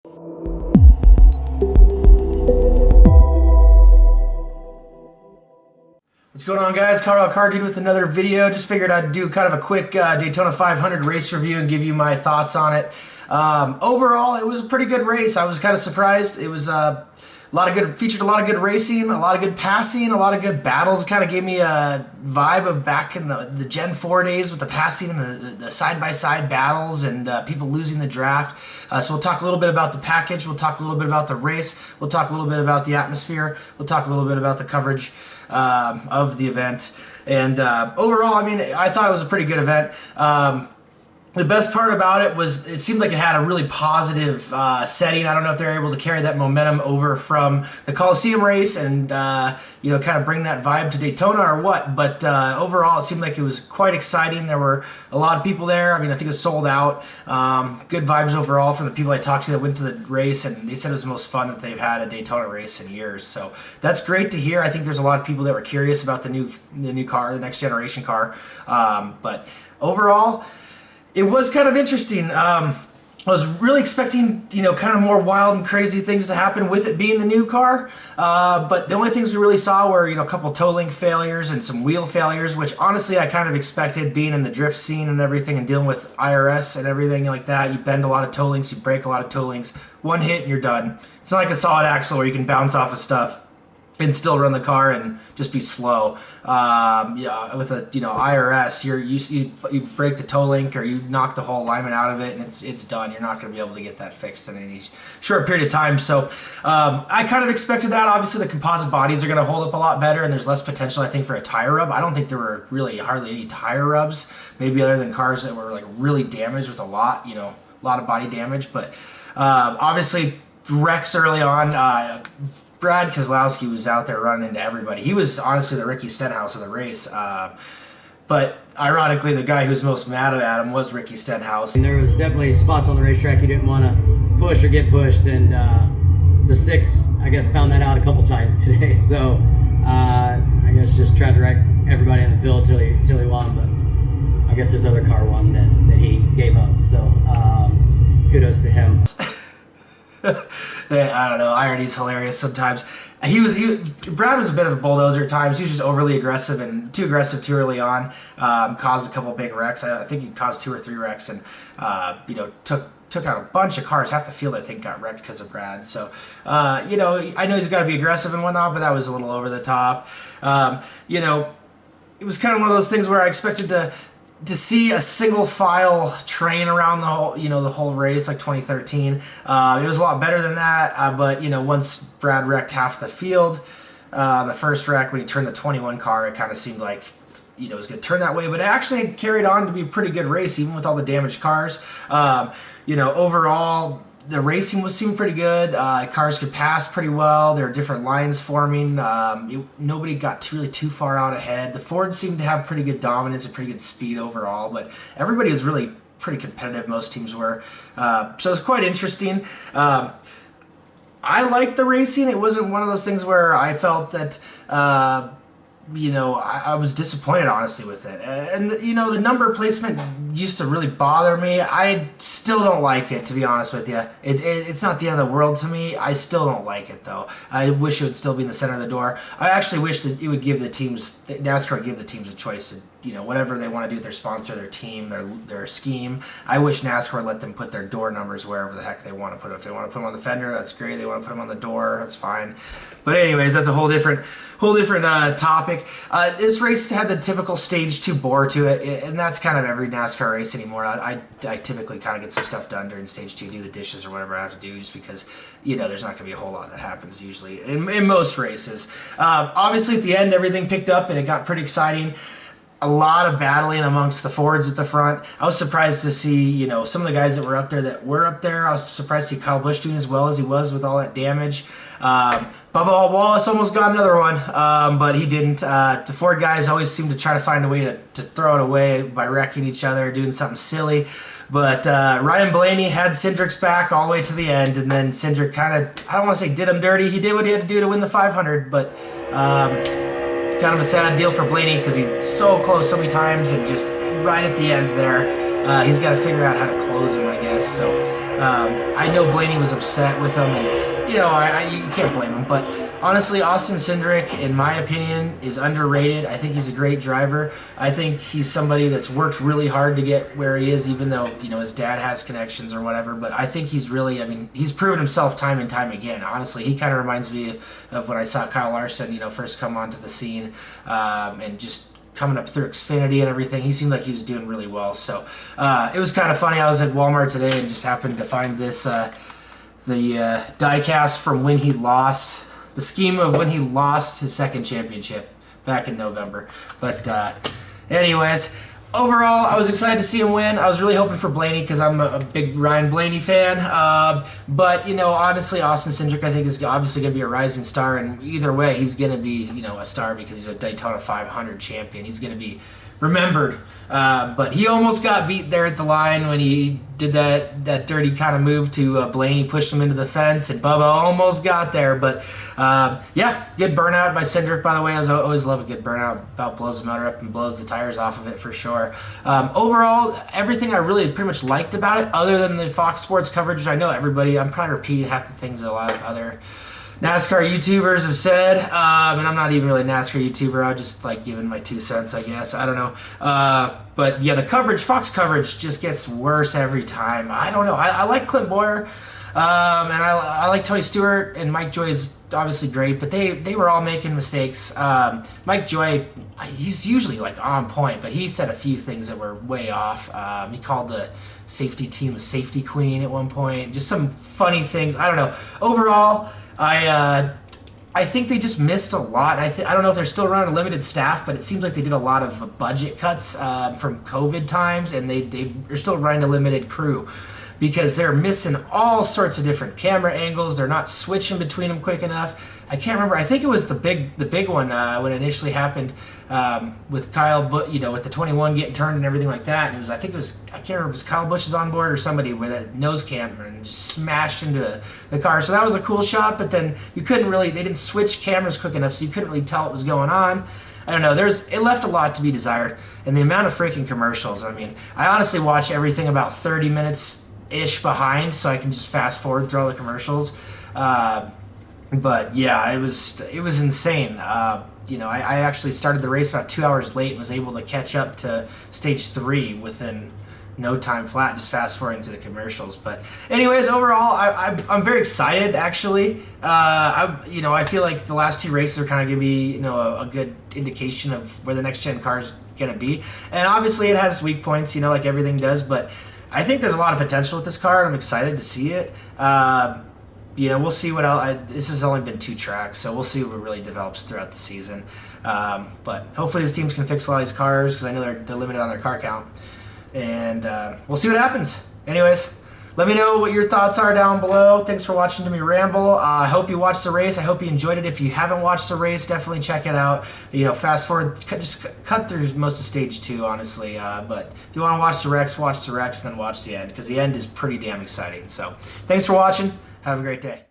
What's going on, guys? Car Dude with another video. Just figured I'd do kind of a quick Daytona 500 race review and give you my thoughts on it. Overall, it was a pretty good race. I was kind of surprised. It was featured a lot of good racing, a lot of good passing, a lot of good battles. It kind of gave me a vibe of back in the Gen 4 days with the passing and the side-by-side battles and people losing the draft. So we'll talk a little bit about the package. We'll talk a little bit about the race. We'll talk a little bit about the atmosphere. We'll talk a little bit about the coverage of the event. And overall, I mean, I thought it was a pretty good event. The best part about it was it seemed like it had a really positive setting. I don't know if they're able to carry that momentum over from the Coliseum race and kind of bring that vibe to Daytona or what. But overall, it seemed like it was quite exciting. There were a lot of people there. I mean, I think it was sold out. Good vibes overall from the people I talked to that went to the race, and they said it was the most fun that they've had a Daytona race in years. So that's great to hear. I think there's a lot of people that were curious about the new car, the next generation car. But overall, it was kind of interesting. I was really expecting, kind of more wild and crazy things to happen with it being the new car. But the only things we really saw were, a couple toe link failures and some wheel failures, which honestly I kind of expected being in the drift scene and everything and dealing with IRS and everything like that. You bend a lot of toe links, you break a lot of toe links, one hit and you're done. It's not like a solid axle where you can bounce off of stuff and still run the car and just be slow. With a IRS, you break the toe link or you knock the whole alignment out of it, and it's done. You're not going to be able to get that fixed in any short period of time. So I kind of expected that. Obviously, the composite bodies are going to hold up a lot better, and there's less potential, I think, for a tire rub. I don't think there were really hardly any tire rubs, maybe other than cars that were like really damaged with a lot of body damage. But obviously, wrecks early on. Brad Keselowski was out there running into everybody. He was honestly the Ricky Stenhouse of the race. But ironically, the guy who was most mad at him was Ricky Stenhouse. And there was definitely spots on the racetrack you didn't want to push or get pushed, and the six, I guess, found that out a couple times today. So I guess just tried to wreck everybody in the field till he won. But I guess his other car won that he gave up. So kudos to him. I don't know. Irony's hilarious sometimes. Brad was a bit of a bulldozer at times. He was just overly aggressive and too aggressive too early on. Caused a couple big wrecks. I think he caused 2 or 3 wrecks, and took out a bunch of cars. Half the field, I think, got wrecked because of Brad. So I know he's got to be aggressive and whatnot, but that was a little over the top. It was kind of one of those things where I expected to see a single file train around the whole race like 2013. It was a lot better than that, but once Brad wrecked half the field, the first wreck when he turned the 21 car, it kind of seemed like it was going to turn that way, but it actually carried on to be a pretty good race even with all the damaged cars. Overall, the racing seemed pretty good. Cars could pass pretty well. There were different lines forming. Nobody got really too far out ahead. The Fords seemed to have pretty good dominance and pretty good speed overall, but everybody was really pretty competitive. Most teams were. So it was quite interesting. I liked the racing. It wasn't one of those things where I felt that I was disappointed, honestly, with it. And the number placement used to really bother me. I still don't like it, to be honest with you. It's not the end of the world to me. I still don't like it, though. I wish it would still be in the center of the door. I actually wish that it would give NASCAR would give the teams a choice to, whatever they want to do with their sponsor, their team, their scheme. I wish NASCAR would let them put their door numbers wherever the heck they want to put them. If they want to put them on the fender, that's great. They want to put them on the door, that's fine. But anyways, that's a whole different topic. This race had the typical stage 2 bore to it, and that's kind of every NASCAR race anymore. I typically kind of get some stuff done during stage 2, do the dishes or whatever I have to do, just because there's not going to be a whole lot that happens usually in most races. Obviously, at the end, everything picked up and it got pretty exciting. A lot of battling amongst the Fords at the front. I was surprised to see, some of the guys that were up there. I was surprised to see Kyle Busch doing as well as he was with all that damage. Bubba Wallace almost got another one, but he didn't. The Ford guys always seem to try to find a way to throw it away by wrecking each other, doing something silly. But Ryan Blaney had Cindric's back all the way to the end, and then Cindric kind of, I don't want to say did him dirty. He did what he had to do to win the 500, but kind of a sad deal for Blaney because he's so close so many times, and just right at the end there, he's got to figure out how to close him, I guess. So I know Blaney was upset with him, and you can't blame him. But honestly, Austin Cindric, in my opinion, is underrated. I think he's a great driver. I think he's somebody that's worked really hard to get where he is, even though his dad has connections or whatever. But I think he's he's proven himself time and time again. Honestly, he kind of reminds me of when I saw Kyle Larson, first come onto the scene, and just coming up through Xfinity and everything. He seemed like he was doing really well. So it was kind of funny. I was at Walmart today and just happened to find this the diecast from when he lost. The scheme of when he lost his second championship back in November. But anyways, overall, I was excited to see him win. I was really hoping for Blaney because I'm a big Ryan Blaney fan. But, honestly, Austin Cindric, I think, is obviously going to be a rising star. And either way, he's going to be, a star because he's a Daytona 500 champion. He's going to be remembered. But he almost got beat there at the line when he did that dirty kind of move to Blaney, pushed him into the fence, and Bubba almost got there. But good burnout by Cindric, by the way. I always love a good burnout. About blows the motor up and blows the tires off of it for sure. Overall, everything I really pretty much liked about it, other than the Fox Sports coverage, which I know I'm probably repeating half the things that a lot of other NASCAR YouTubers have said, and I'm not even really a NASCAR YouTuber. I'm just giving my 2 cents, I guess. I don't know. But yeah, the coverage, Fox coverage, just gets worse every time. I don't know. I like Clint Boyer, and I like Tony Stewart, and Mike Joy is obviously great, but they were all making mistakes. Mike Joy, he's usually on point, but he said a few things that were way off. He called the safety team a safety queen at one point. Just some funny things. I don't know. Overall, I think they just missed a lot. I don't know if they're still running a limited staff, but it seems like they did a lot of budget cuts from COVID times, and they're still running a limited crew because they're missing all sorts of different camera angles. They're not switching between them quick enough. I can't remember. I think it was the big one when it initially happened with Kyle, with the 21 getting turned and everything like that. And I can't remember if it was Kyle Busch's on board or somebody with a nose camera and just smashed into the car. So that was a cool shot, but then they didn't switch cameras quick enough, so you couldn't really tell what was going on. I don't know. It left a lot to be desired, and the amount of freaking commercials. I honestly watch everything about 30 minutes-ish behind, so I can just fast forward through all the commercials. But yeah, it was insane. I actually started the race about 2 hours late and was able to catch up to stage 3 within no time flat, just fast forwarding to the commercials. But anyways, overall, I'm very excited, actually. I feel like the last 2 races are kind of giving me, a good indication of where the next gen car is going to be. And obviously it has weak points, like everything does, but I think there's a lot of potential with this car, and I'm excited to see it. We'll see what else. This has only been 2 tracks, so we'll see what really develops throughout the season. But hopefully these teams can fix a lot of these cars, because I know they're limited on their car count. And we'll see what happens. Anyways, let me know what your thoughts are down below. Thanks for watching me ramble. I hope you watched the race. I hope you enjoyed it. If you haven't watched the race, definitely check it out. Fast forward, just cut through most of stage 2, honestly. But if you want to watch the wrecks, and then watch the end, because the end is pretty damn exciting. So thanks for watching. Have a great day.